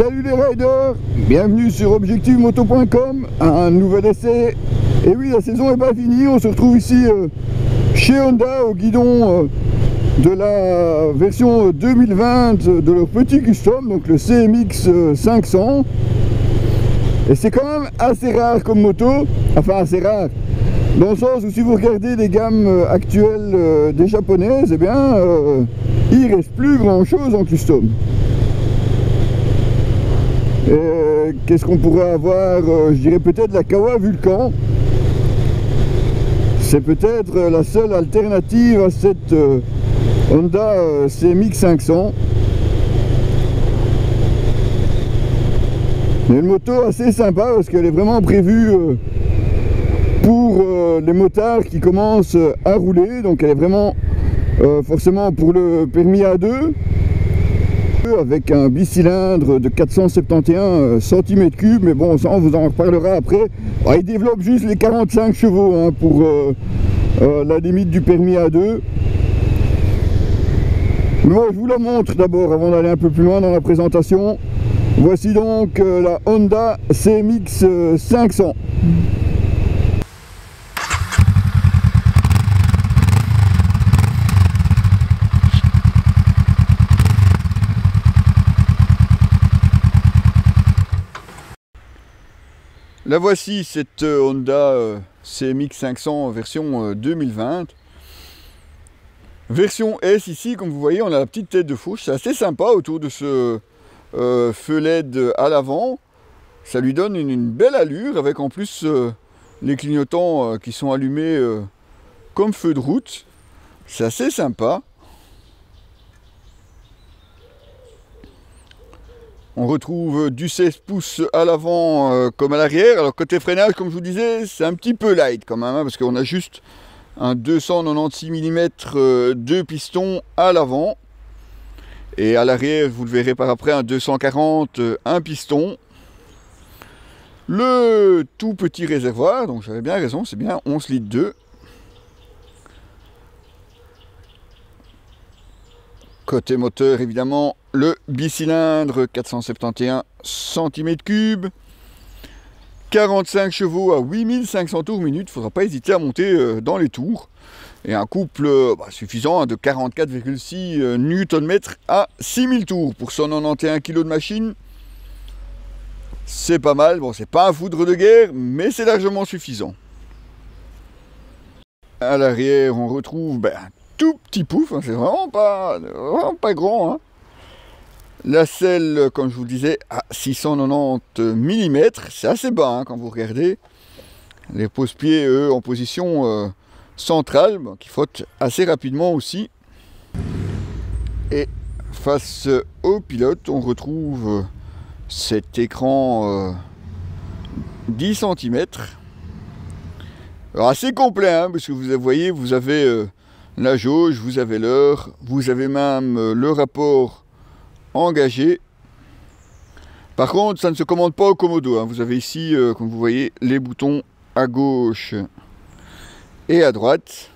Salut les riders, bienvenue sur objectivemoto.com, un nouvel essai. Et oui, la saison est pas finie, on se retrouve ici chez Honda au guidon de la version 2020 de leur petit custom, donc le CMX 500. Et c'est quand même assez rare comme moto, enfin assez rare, dans le sens où si vous regardez les gammes actuelles des japonaises, eh bien il reste plus grand chose en custom. Qu'est-ce qu'on pourrait avoir? Je dirais peut-être la Kawa Vulcan. C'est peut-être la seule alternative à cette Honda CMX 500. C'est une moto assez sympa parce qu'elle est vraiment prévue pour les motards qui commencent à rouler. Donc elle est vraiment forcément pour le permis A2, avec un bicylindre de 471 cm3, mais bon, ça on vous en reparlera après. Alors, il développe juste les 45 chevaux hein, pour la limite du permis A2. Mais bon, je vous la montre d'abord avant d'aller un peu plus loin dans la présentation. Voici donc la Honda CMX 500. La voici, cette Honda CMX 500 version 2020. Version S ici, comme vous voyez, on a la petite tête de fourche. C'est assez sympa autour de ce feu LED à l'avant. Ça lui donne une belle allure, avec en plus les clignotants qui sont allumés comme feu de route. C'est assez sympa. On retrouve du 16 pouces à l'avant comme à l'arrière. Alors côté freinage, comme je vous disais, c'est un petit peu light quand même, hein, parce qu'on a juste un 296 mm de piston à l'avant. Et à l'arrière, vous le verrez par après, un 240, un piston. Le tout petit réservoir, donc j'avais bien raison, c'est bien 11 litres 2. Côté moteur, évidemment, le bicylindre 471 cm3, 45 chevaux à 8500 tours minute. Il ne faudra pas hésiter à monter dans les tours. Et un couple suffisant de 44,6 Nm à 6000 tours pour 191 kg de machine. C'est pas mal. Bon, c'est pas un foudre de guerre, mais c'est largement suffisant. À l'arrière, on retrouve un tout petit pouf, hein, c'est vraiment pas grand. Hein. La selle, comme je vous le disais, à 690 mm, c'est assez bas hein, quand vous regardez. Les pose-pieds, eux, en position centrale, qui frottent assez rapidement aussi. Et face au pilote, on retrouve cet écran 10 cm. Alors assez complet, hein, parce que vous voyez, vous avez la jauge, vous avez l'heure, vous avez même le rapport engagé. Par contre, ça ne se commande pas au commodo. Hein. Vous avez ici, comme vous voyez, les boutons à gauche et à droite.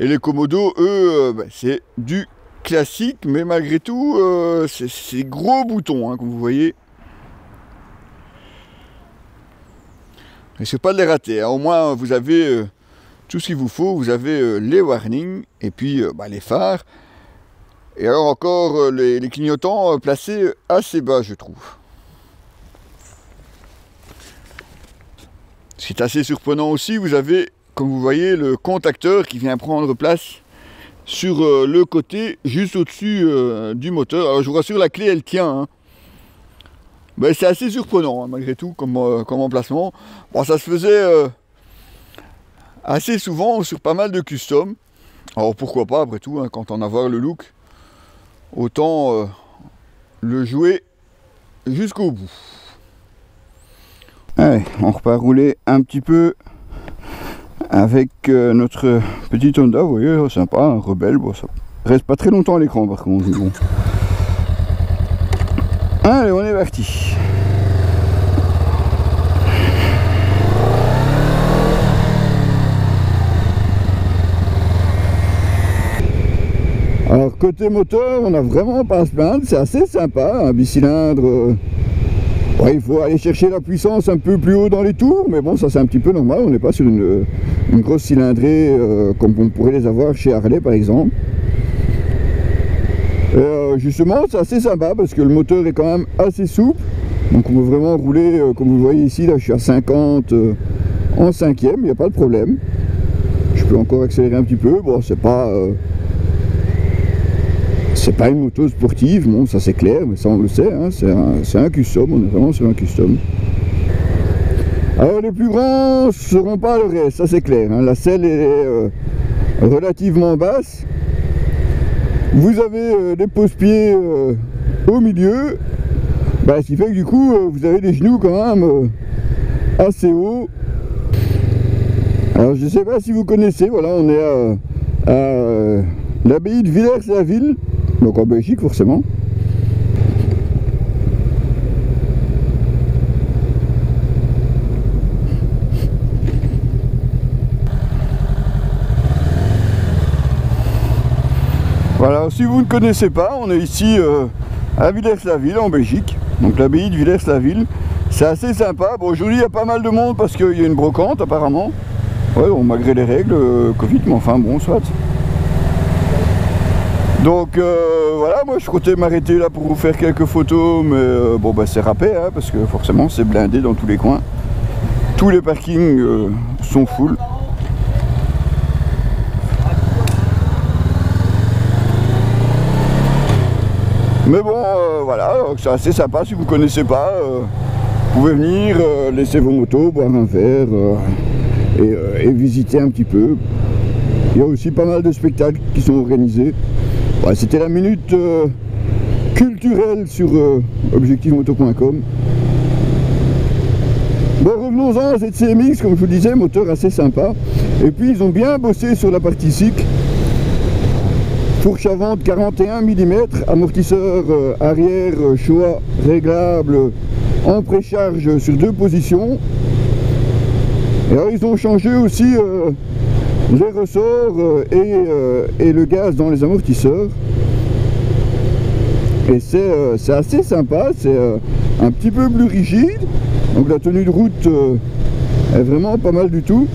Et les commodos, eux, c'est du classique, mais malgré tout, c'est gros boutons, hein, comme vous voyez. Et c'est pas de les rater. Hein. Au moins, vous avez tout ce qu'il vous faut. Vous avez les warnings et puis les phares. Et alors encore les clignotants placés assez bas, je trouve. Ce qui est assez surprenant aussi, vous avez, comme vous voyez, le contacteur qui vient prendre place sur le côté, juste au-dessus du moteur. Alors je vous rassure, la clé elle tient. Hein. C'est assez surprenant, hein, malgré tout, comme emplacement. Bon, ça se faisait assez souvent sur pas mal de custom. Alors pourquoi pas, après tout, hein, quand on a voir le look, autant le jouer jusqu'au bout. Allez, on repart rouler un petit peu avec notre petite Honda, vous voyez, sympa, un rebelle. Bon, ça reste pas très longtemps à l'écran par contre. Bon. Allez, on est parti. Alors côté moteur, on n'a vraiment pas à se plaindre, c'est assez sympa, un bicylindre. Ouais, il faut aller chercher la puissance un peu plus haut dans les tours, mais bon, ça c'est un petit peu normal, on n'est pas sur une grosse cylindrée comme on pourrait les avoir chez Harley par exemple. Et justement, c'est assez sympa parce que le moteur est quand même assez souple, donc on peut vraiment rouler, comme vous le voyez ici, là je suis à 50 en cinquième, il n'y a pas de problème. Je peux encore accélérer un petit peu, bon c'est pas une moto sportive, bon ça c'est clair, mais ça on le sait, hein, c'est un custom, on est vraiment sur un custom. Alors les plus grands ne seront pas le reste, ça c'est clair, hein, la selle est relativement basse. Vous avez des pose-pieds au milieu, ce qui fait que du coup vous avez des genoux quand même assez hauts. Alors je ne sais pas si vous connaissez, voilà on est à l'abbaye de Villers-la-Ville, donc en Belgique forcément. Voilà, si vous ne connaissez pas, on est ici à Villers-la-Ville en Belgique, donc l'abbaye de Villers-la-Ville. C'est assez sympa. Bon, aujourd'hui il y a pas mal de monde parce qu'il y a une brocante apparemment. Ouais, bon, malgré les règles Covid, mais enfin bon, soit. Donc voilà, moi je comptais m'arrêter là pour vous faire quelques photos, mais bon c'est râpé, hein, parce que forcément c'est blindé dans tous les coins. Tous les parkings sont full. Mais bon, voilà, c'est assez sympa. Si vous ne connaissez pas, vous pouvez venir, laisser vos motos, boire un verre et visiter un petit peu. Il y a aussi pas mal de spectacles qui sont organisés. Ouais, c'était la minute culturelle sur objectivemoto.com. Bon, revenons-en à cette CMX, comme je vous disais, moteur assez sympa. Et puis ils ont bien bossé sur la partie cycle. Fourche avant de 41 mm, amortisseur arrière choix réglable en précharge sur 2 positions. Et alors ils ont changé aussi les ressorts et le gaz dans les amortisseurs. Et c'est assez sympa, c'est un petit peu plus rigide. Donc la tenue de route est vraiment pas mal du tout.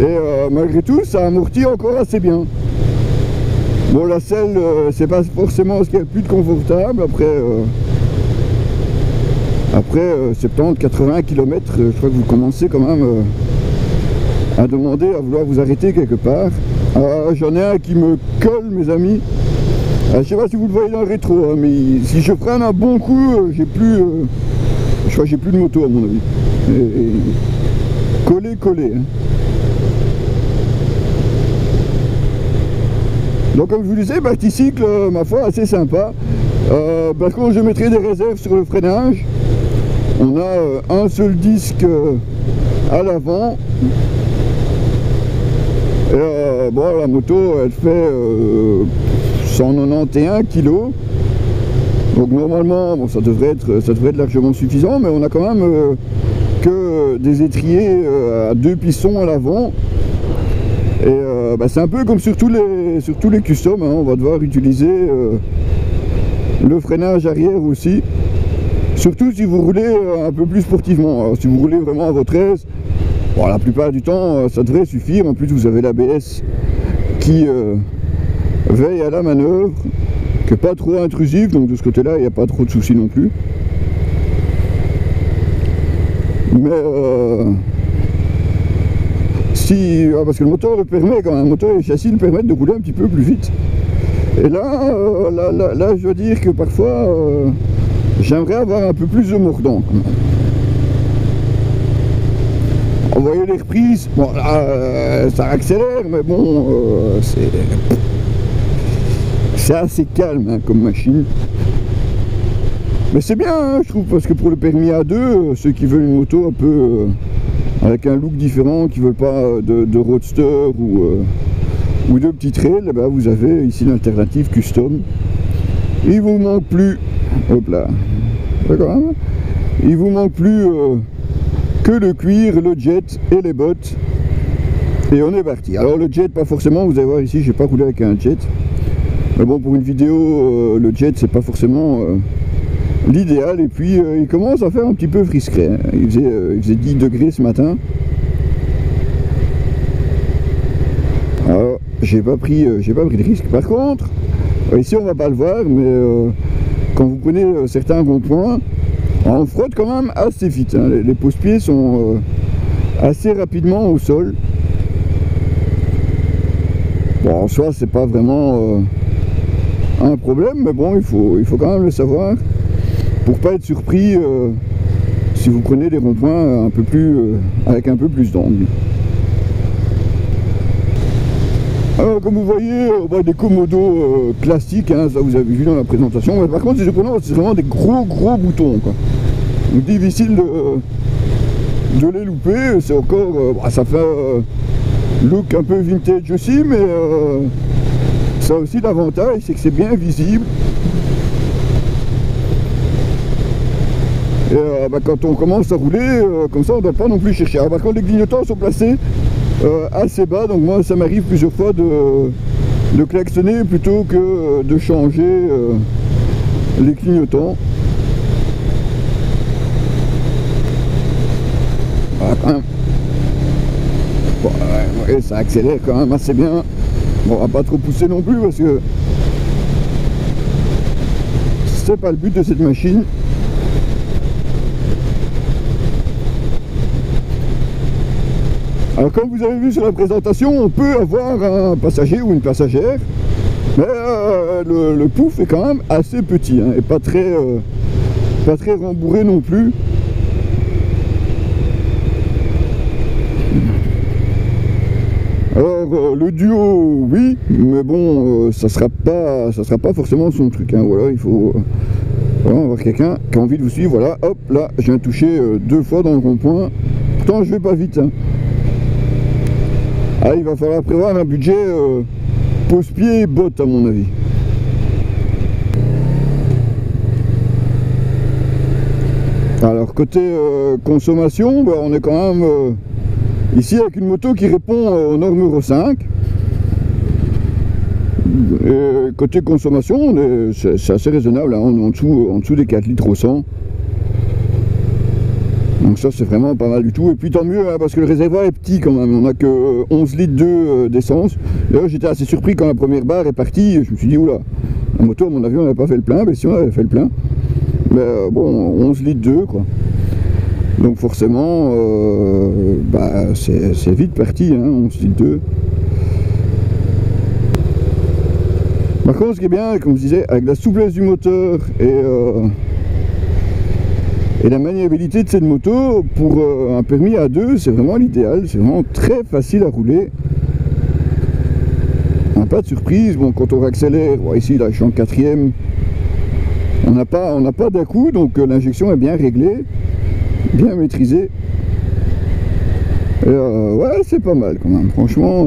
Et malgré tout, ça amortit encore assez bien. Bon, la selle, c'est pas forcément ce qu'il y a de plus confortable. Après 70-80 km, je crois que vous commencez quand même à demander à vouloir vous arrêter quelque part. J'en ai un qui me colle, mes amis. Je sais pas si vous le voyez dans le rétro, hein, mais si je freine un bon coup, j'ai plus, je crois que j'ai plus de moto à mon avis. Collé. Hein. Donc comme je vous disais, petit cycle, ma foi, assez sympa. Par contre, je mettrai des réserves sur le freinage. On a un seul disque à l'avant. Et bon, la moto, elle fait 191 kg. Donc normalement, bon, ça devrait être largement suffisant, mais on a quand même que des étriers à 2 pistons à l'avant. Et c'est un peu comme sur tous les customs, hein, on va devoir utiliser le freinage arrière aussi. Surtout si vous roulez un peu plus sportivement. Alors, si vous roulez vraiment à votre aise, bon, la plupart du temps ça devrait suffire. En plus vous avez l'ABS qui veille à la manœuvre, qui n'est pas trop intrusif, donc de ce côté là il n'y a pas trop de soucis non plus. Mais parce que le moteur le permet quand même, le moteur et le châssis le permettent de rouler un petit peu plus vite. Et là, là je dois dire que parfois j'aimerais avoir un peu plus de mordant quand même. On voyait les reprises, bon là ça accélère, mais bon c'est assez calme hein, comme machine. Mais c'est bien hein, je trouve, parce que pour le permis A2, ceux qui veulent une moto un peu avec un look différent, qui ne veulent pas de roadster ou de petits trails, eh ben, vous avez ici l'alternative custom. Il vous manque plus, hop là, d'accord, hein, il vous manque plus que le cuir, le jet et les bottes. Et on est parti. Alors le jet, pas forcément, vous allez voir ici, j'ai pas roulé avec un jet. Mais bon, pour une vidéo, le jet, c'est pas forcément l'idéal. Et puis, il commence à faire un petit peu frisquet. Hein. Il faisait 10 degrés ce matin. Alors, j'ai pas pris de risque. Par contre, ici, on va pas le voir, mais quand vous prenez certains ronds-points, on frotte quand même assez vite. Hein. Les pose-pieds sont assez rapidement au sol. Bon, en soi, c'est pas vraiment un problème, mais bon, il faut quand même le savoir pour pas être surpris si vous prenez des ronds-points avec un peu plus d'angle. Alors, comme vous voyez, des commodos classiques, hein, ça vous avez vu dans la présentation. Mais par contre, c'est vraiment des gros boutons, quoi. Donc, difficile de les louper. C'est encore, ça fait look un peu vintage aussi, mais ça a aussi l'avantage, c'est que c'est bien visible. Et quand on commence à rouler, comme ça, on ne doit pas non plus chercher. Alors, par contre, les clignotants sont placés assez bas, donc moi ça m'arrive plusieurs fois de klaxonner plutôt que de changer les clignotants. Voilà, quand même. Bon, ouais, ça accélère quand même assez bien. Bon, on va pas trop pousser non plus parce que c'est pas le but de cette machine. Alors comme vous avez vu sur la présentation, on peut avoir un passager ou une passagère, mais le pouf est quand même assez petit, hein, et pas très rembourré non plus. Alors le duo, oui, mais bon, ça sera pas forcément son truc, hein, voilà, il faut vraiment avoir quelqu'un qui a envie de vous suivre. Voilà, hop, là, je viens de toucher 2 fois dans le rond-point, pourtant je vais pas vite, hein. Ah, il va falloir prévoir un budget pose-pied et bottes à mon avis. Alors côté consommation, on est quand même ici avec une moto qui répond aux normes Euro 5. Et côté consommation, c'est assez raisonnable, hein, on est en dessous des 4 litres au 100. Donc ça c'est vraiment pas mal du tout, et puis tant mieux, hein, parce que le réservoir est petit quand même, on n'a que 11 litres d'essence. D'ailleurs j'étais assez surpris quand la première barre est partie, je me suis dit oula, la moto à mon avis on n'avait pas fait le plein, mais si on avait fait le plein. Mais bon, 11 litres 2 quoi. Donc forcément, c'est vite parti, hein, 11 litres 2. Par contre ce qui est bien, comme je disais, avec la souplesse du moteur et la maniabilité de cette moto, pour un permis A2, c'est vraiment l'idéal, c'est vraiment très facile à rouler. On n'a pas de surprise, bon, quand on accélère, bon, ici là je suis en 4e, on n'a pas d'à-coup, donc l'injection est bien réglée, bien maîtrisée. Et ouais, c'est pas mal quand même, franchement,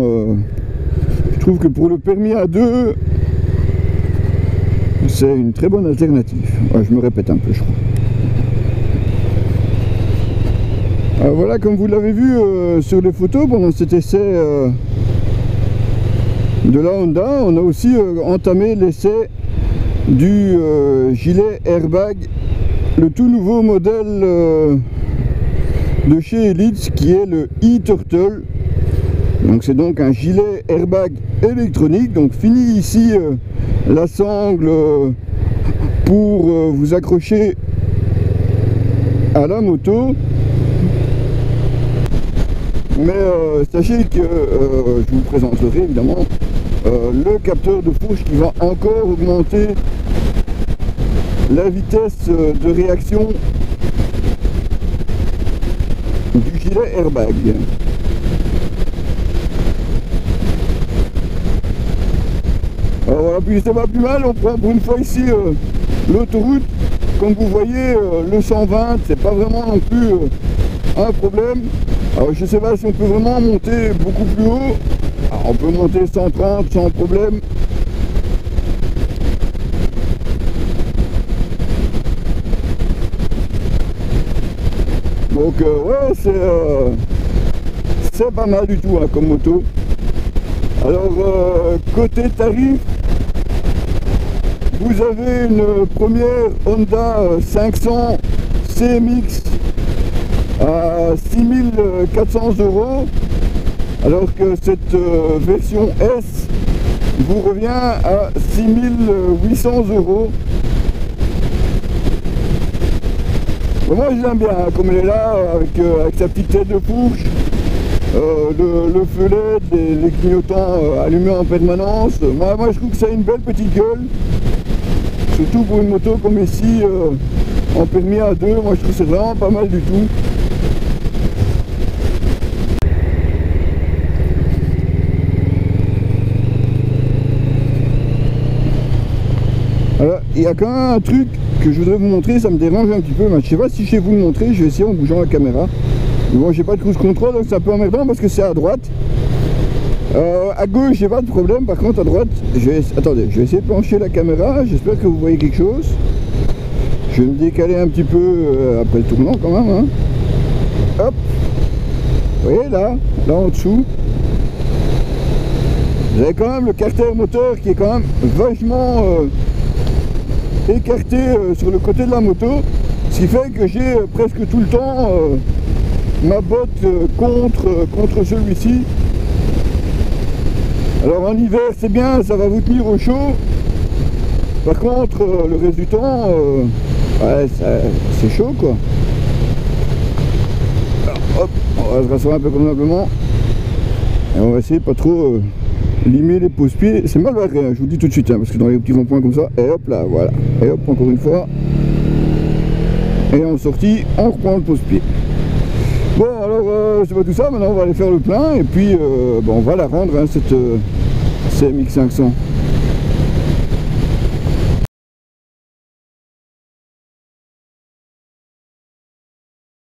je trouve que pour le permis A2, c'est une très bonne alternative. Ouais, je me répète un peu, je crois. Voilà, comme vous l'avez vu sur les photos pendant cet essai de la Honda, on a aussi entamé l'essai du gilet airbag, le tout nouveau modèle de chez Elitz qui est le e-Turtle. Donc c'est donc un gilet airbag électronique. Donc fini ici la sangle pour vous accrocher à la moto. Mais sachez que je vous présenterai évidemment le capteur de fourche qui va encore augmenter la vitesse de réaction du gilet airbag. Alors voilà, puis c'est pas plus mal, on prend pour une fois ici l'autoroute. Comme vous voyez, le 120, c'est pas vraiment non plus un problème. Alors je sais pas si on peut vraiment monter beaucoup plus haut. Alors, on peut monter 130 sans problème. Donc ouais, c'est pas mal du tout hein, comme moto. Alors côté tarif, vous avez une première Honda 500 CMX à 6400 €, alors que cette version S vous revient à 6800 €. Bon, moi je l'aime bien, hein, comme elle est là, avec sa petite tête de fourche, le feu LED, les clignotants allumés en permanence. Moi je trouve que ça a une belle petite gueule, surtout pour une moto comme ici, en permis à 2, moi je trouve que c'est vraiment pas mal du tout. Alors, il y a quand même un truc que je voudrais vous montrer, ça me dérange un petit peu, mais je sais pas si je vais vous le montrer, je vais essayer en bougeant la caméra. Mais bon, j'ai pas de cruise control, donc c'est un peu emmerdant parce que c'est à droite. À gauche, j'ai pas de problème, par contre à droite, attendez, je vais essayer de pencher la caméra, j'espère que vous voyez quelque chose. Je vais me décaler un petit peu après le tournant quand même. Hein. Hop, vous voyez là en dessous. Vous avez quand même le carter moteur qui est quand même vachement écarté sur le côté de la moto, ce qui fait que j'ai presque tout le temps ma botte contre celui-ci. Alors en hiver c'est bien, ça va vous tenir au chaud. Par contre le reste du temps ouais, c'est chaud quoi. Alors, hop, on va se rassurer un peu convenablement et on va essayer de pas trop limer les pose-pieds. C'est mal barré, hein, je vous dis tout de suite, hein, parce que dans les petits ronds-points comme ça, et hop là, voilà, et hop encore une fois, et en sortie on reprend le pose-pied. Bon alors c'est pas tout ça, maintenant on va aller faire le plein et puis bon, on va la rendre hein, cette CMX 500.